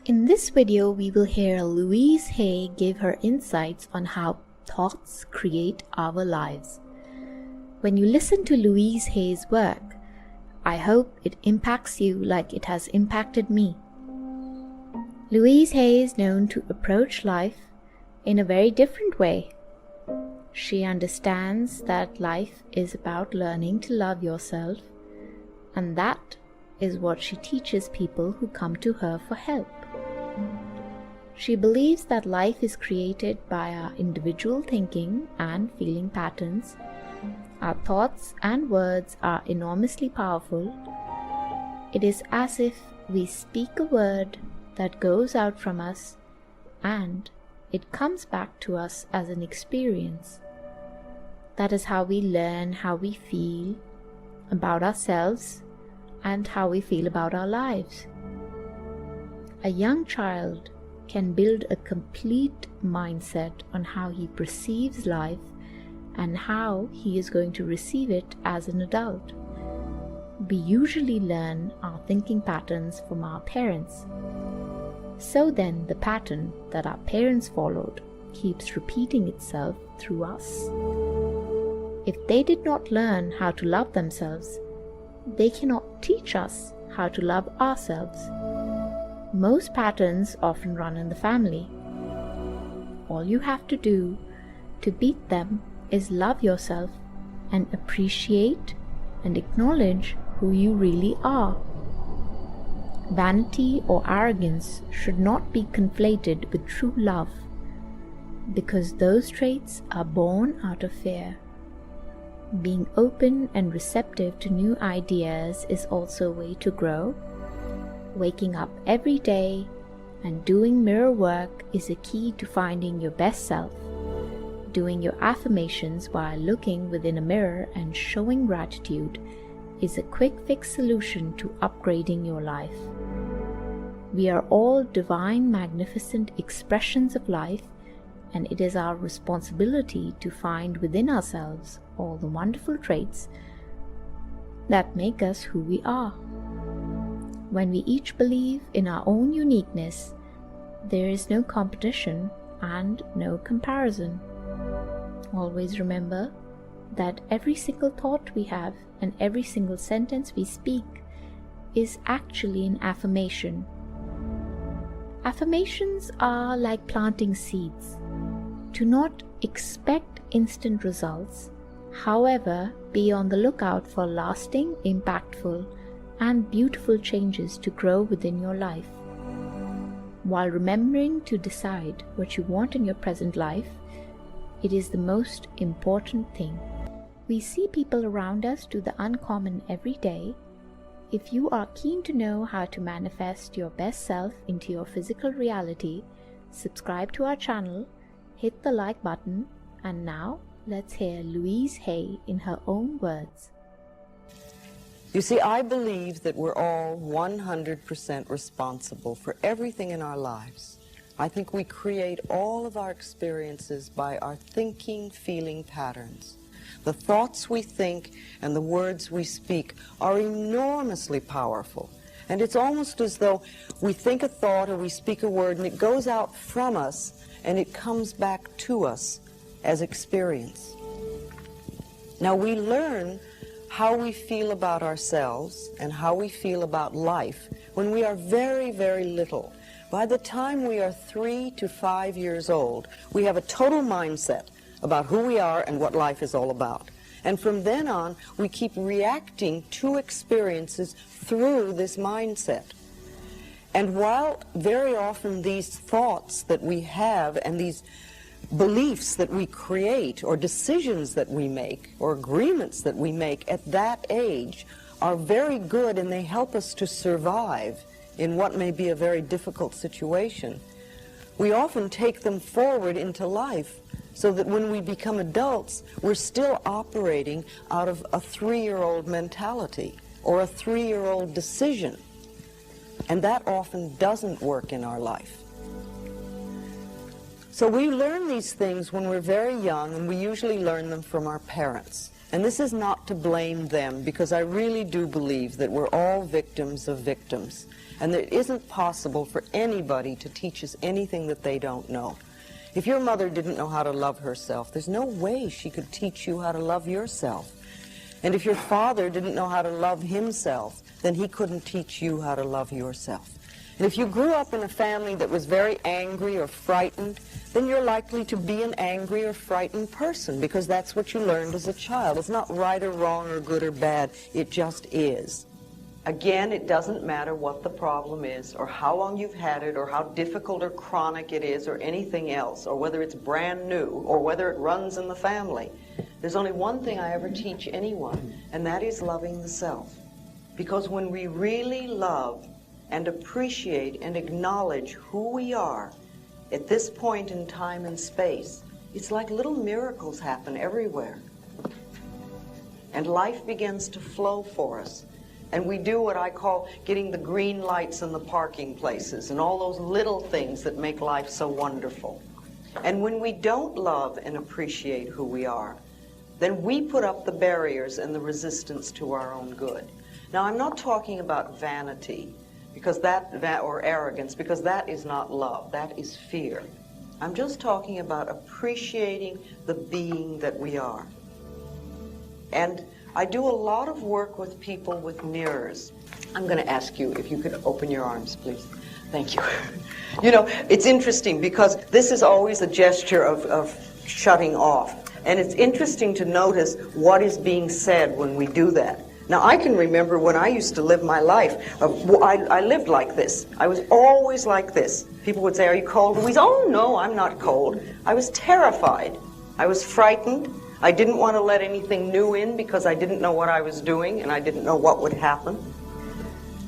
In this video, we will hear Louise Hay give her insights on how thoughts create our lives. When you listen to Louise Hay's work, I hope it impacts you like it has impacted me. Louise Hay is known to approach life in a very different way. She understands that life is about learning to love yourself, and that is what she teaches people who come to her for help. She believes that life is created by our individual thinking and feeling patterns. Our thoughts and words are enormously powerful. It is as if we speak a word that goes out from us and it comes back to us as an experience. That is how we learn how we feel about ourselves and how we feel about our lives. A young child can build a complete mindset on how he perceives life and how he is going to receive it as an adult. We usually learn our thinking patterns from our parents. So then the pattern that our parents followed keeps repeating itself through us. If they did not learn how to love themselves, they cannot teach us how to love ourselves. Most patterns often run in the family. All you have to do to beat them is love yourself and appreciate and acknowledge who you really are. Vanity or arrogance should not be conflated with true love, because those traits are born out of fear. Being open and receptive to new ideas is also a way to grow. Waking up every day and doing mirror work is a key to finding your best self. Doing your affirmations while looking within a mirror and showing gratitude is a quick fix solution to upgrading your life. We are all divine, magnificent expressions of life, and it is our responsibility to find within ourselves all the wonderful traits that make us who we are. When we each believe in our own uniqueness, there is no competition and no comparison. Always remember that every single thought we have and every single sentence we speak is actually an affirmation. Affirmations are like planting seeds. Do not expect instant results. However, be on the lookout for lasting, impactful, and beautiful changes to grow within your life. While remembering to decide what you want in your present life, it is the most important thing. We see people around us do the uncommon every day. If you are keen to know how to manifest your best self into your physical reality, subscribe to our channel, hit the like button, and now let's hear Louise Hay in her own words. You see, I believe that we're all 100% responsible for everything in our lives. I think we create all of our experiences by our thinking, feeling patterns. The thoughts we think and the words we speak are enormously powerful. And it's almost as though we think a thought or we speak a word and it goes out from us and it comes back to us as experience. Now we learn how we feel about ourselves and how we feel about life when we are very, very little. By the time we are 3 to 5 years old, we have a total mindset about who we are and what life is all about. And from then on, we keep reacting to experiences through this mindset. And while very often these thoughts that we have and these beliefs that we create or decisions that we make or agreements that we make at that age are very good and they help us to survive in what may be a very difficult situation, we often take them forward into life so that when we become adults, we're still operating out of a 3-year-old mentality or a 3-year-old decision. And that often doesn't work in our life. So we learn these things when we're very young, and we usually learn them from our parents. And this is not to blame them, because I really do believe that we're all victims of victims. And that it isn't possible for anybody to teach us anything that they don't know. If your mother didn't know how to love herself, there's no way she could teach you how to love yourself. And if your father didn't know how to love himself, then he couldn't teach you how to love yourself. And if you grew up in a family that was very angry or frightened, then you're likely to be an angry or frightened person, because that's what you learned as a child. It's not right or wrong or good or bad. It just is. Again, it doesn't matter what the problem is, or how long you've had it, or how difficult or chronic it is, or anything else, or whether it's brand new, or whether it runs in the family. There's only one thing I ever teach anyone, and that is loving the self. Because when we really love and appreciate and acknowledge who we are at this point in time and space, it's like little miracles happen everywhere. And life begins to flow for us. And we do what I call getting the green lights in the parking places and all those little things that make life so wonderful. And when we don't love and appreciate who we are, then we put up the barriers and the resistance to our own good. Now, I'm not talking about vanity because or arrogance, because that is not love, that is fear. I'm just talking about appreciating the being that we are. And I do a lot of work with people with mirrors. I'm going to ask you if you could open your arms, please. Thank you. You know, it's interesting because this is always a gesture of shutting off. And it's interesting to notice what is being said when we do that. Now, I can remember when I used to live my life, I lived like this. I was always like this. People would say, "Are you cold, Louise?" "Oh, no, I'm not cold." I was terrified. I was frightened. I didn't want to let anything new in because I didn't know what I was doing and I didn't know what would happen.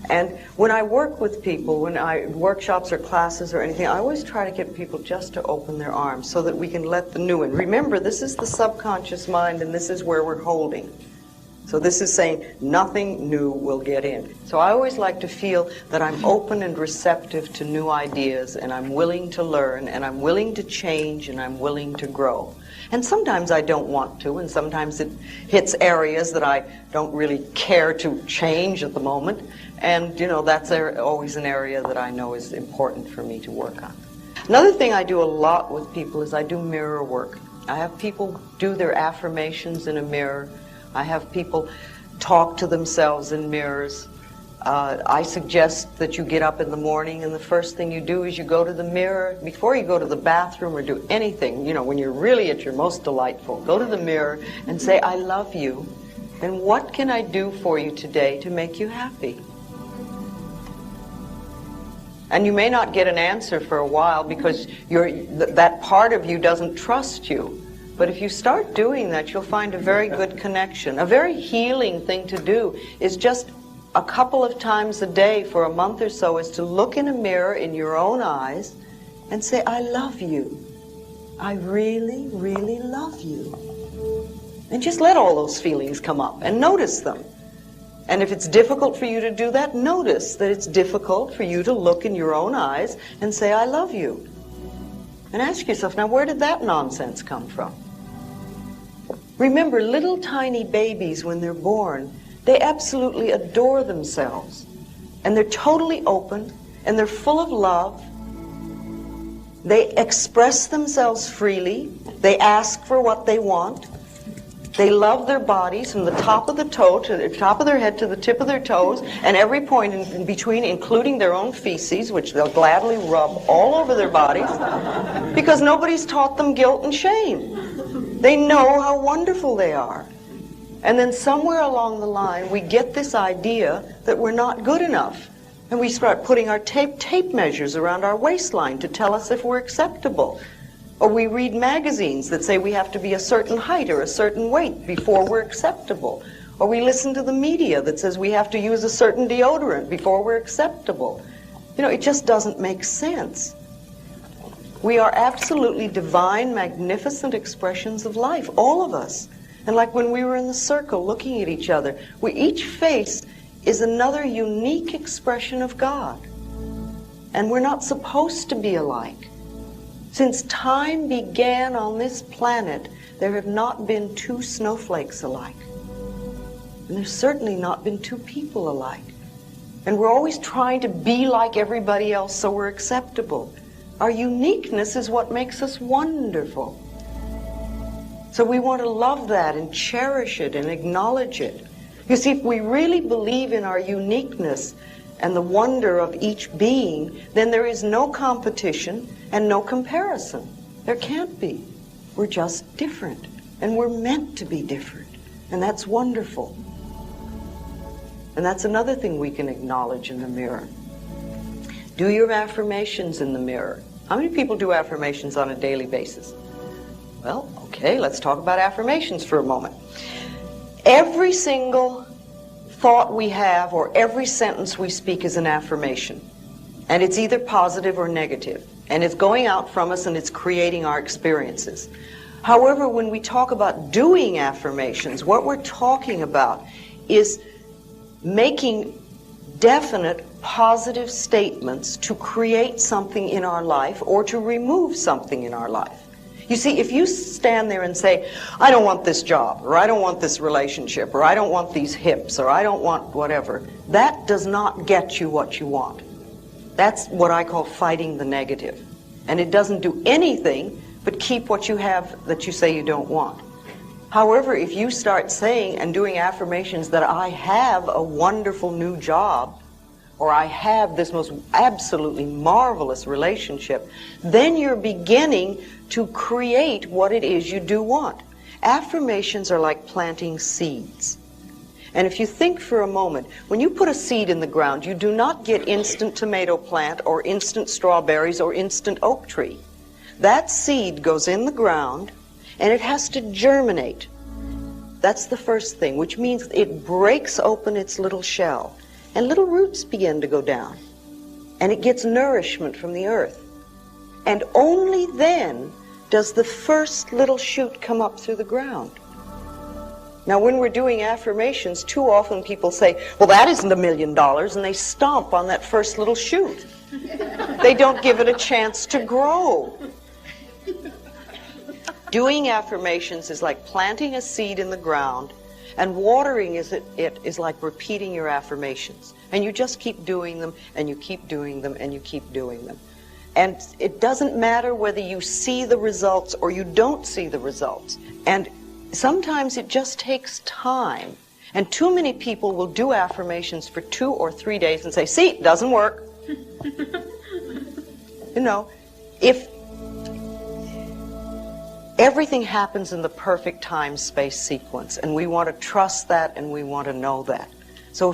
And when I work with people, when I workshops or classes or anything, I always try to get people just to open their arms so that we can let the new in. Remember, this is the subconscious mind and this is where we're holding. So this is saying nothing new will get in. So I always like to feel that I'm open and receptive to new ideas, and I'm willing to learn, and I'm willing to change, and I'm willing to grow. And sometimes I don't want to, and sometimes it hits areas that I don't really care to change at the moment. And, you know, that's always an area that I know is important for me to work on. Another thing I do a lot with people is I do mirror work. I have people do their affirmations in a mirror. I have people talk to themselves in mirrors. I suggest that you get up in the morning and the first thing you do is you go to the mirror. Before you go to the bathroom or do anything, you know, when you're really at your most delightful, go to the mirror and say, "I love you, and what can I do for you today to make you happy?" And you may not get an answer for a while because that part of you doesn't trust you. But if you start doing that, you'll find a very good connection. A very healing thing to do is just a couple of times a day for a month or so is to look in a mirror in your own eyes and say, "I love you. I really, really love you." And just let all those feelings come up and notice them. And if it's difficult for you to do that, notice that it's difficult for you to look in your own eyes and say, "I love you." And ask yourself, now where did that nonsense come from? Remember, little tiny babies, when they're born, they absolutely adore themselves. And they're totally open, and they're full of love. They express themselves freely. They ask for what they want. They love their bodies from the top of the toe to the top of their head to the tip of their toes, and every point in between, including their own feces, which they'll gladly rub all over their bodies, because nobody's taught them guilt and shame. They know how wonderful they are. And then somewhere along the line, we get this idea that we're not good enough. And we start putting our tape measures around our waistline to tell us if we're acceptable. Or we read magazines that say we have to be a certain height or a certain weight before we're acceptable. Or we listen to the media that says we have to use a certain deodorant before we're acceptable. You know, it just doesn't make sense. We are absolutely divine, magnificent expressions of life, all of us. And like when we were in the circle looking at each other, each face is another unique expression of God. And we're not supposed to be alike. Since time began on this planet, there have not been two snowflakes alike. And there's certainly not been two people alike. And we're always trying to be like everybody else so we're acceptable. Our uniqueness is what makes us wonderful. So we want to love that and cherish it and acknowledge it. You see, if we really believe in our uniqueness and the wonder of each being, then there is no competition and no comparison. There can't be. We're just different, and we're meant to be different, and that's wonderful. And that's another thing we can acknowledge in the mirror. Do your affirmations in the mirror. How many people do affirmations on a daily basis? Well, okay, let's talk about affirmations for a moment. Every single thought we have or every sentence we speak is an affirmation. And it's either positive or negative. And it's going out from us and it's creating our experiences. However, when we talk about doing affirmations, what we're talking about is making definite positive statements to create something in our life or to remove something in our life. You see, if you stand there and say, I don't want this job, or I don't want this relationship, or I don't want these hips, or I don't want whatever, that does not get you what you want. That's what I call fighting the negative. And it doesn't do anything but keep what you have that you say you don't want. However, if you start saying and doing affirmations that I have a wonderful new job, or I have this most absolutely marvelous relationship, then you're beginning to create what it is you do want. Affirmations are like planting seeds. And if you think for a moment, when you put a seed in the ground, you do not get instant tomato plant or instant strawberries or instant oak tree. That seed goes in the ground and it has to germinate. That's the first thing, which means it breaks open its little shell and little roots begin to go down. And it gets nourishment from the earth. And only then does the first little shoot come up through the ground. Now, when we're doing affirmations, too often people say, well, that isn't $1 million, and they stomp on that first little shoot. They don't give it a chance to grow. Doing affirmations is like planting a seed in the ground, and watering it is like repeating your affirmations. And you just keep doing them, and you keep doing them, and you keep doing them. And it doesn't matter whether you see the results or you don't see the results. And sometimes it just takes time. And too many people will do affirmations for 2 or 3 days and say, see, it doesn't work. You know, if everything happens in the perfect time-space sequence, and we want to trust that and we want to know that. So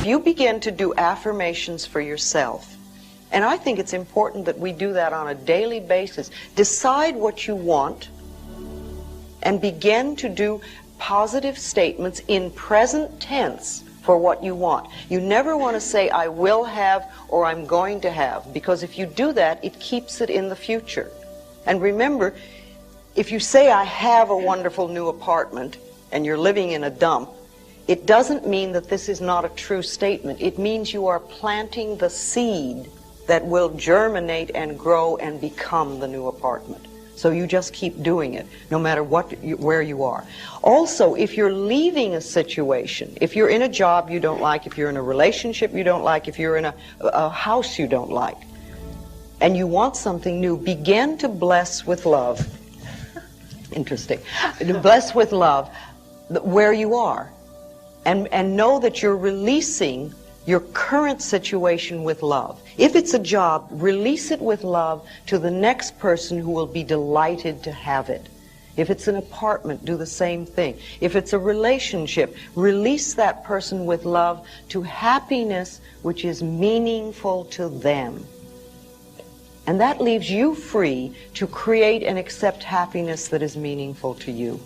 you begin to do affirmations for yourself, and I think it's important that we do that on a daily basis. Decide what you want and begin to do positive statements in present tense for what you want. You never want to say, I will have or I'm going to have, because if you do that, it keeps it in the future. And remember, if you say, I have a wonderful new apartment, and you're living in a dump, it doesn't mean that this is not a true statement. It means you are planting the seed that will germinate and grow and become the new apartment. So you just keep doing it, no matter where you are. Also, if you're leaving a situation, if you're in a job you don't like, if you're in a relationship you don't like, if you're in a house you don't like, and you want something new, begin to bless with love. Interesting. To bless with love where you are. And know that you're releasing your current situation with love. If it's a job, release it with love to the next person who will be delighted to have it. If it's an apartment, do the same thing. If it's a relationship, release that person with love to happiness which is meaningful to them. And that leaves you free to create and accept happiness that is meaningful to you.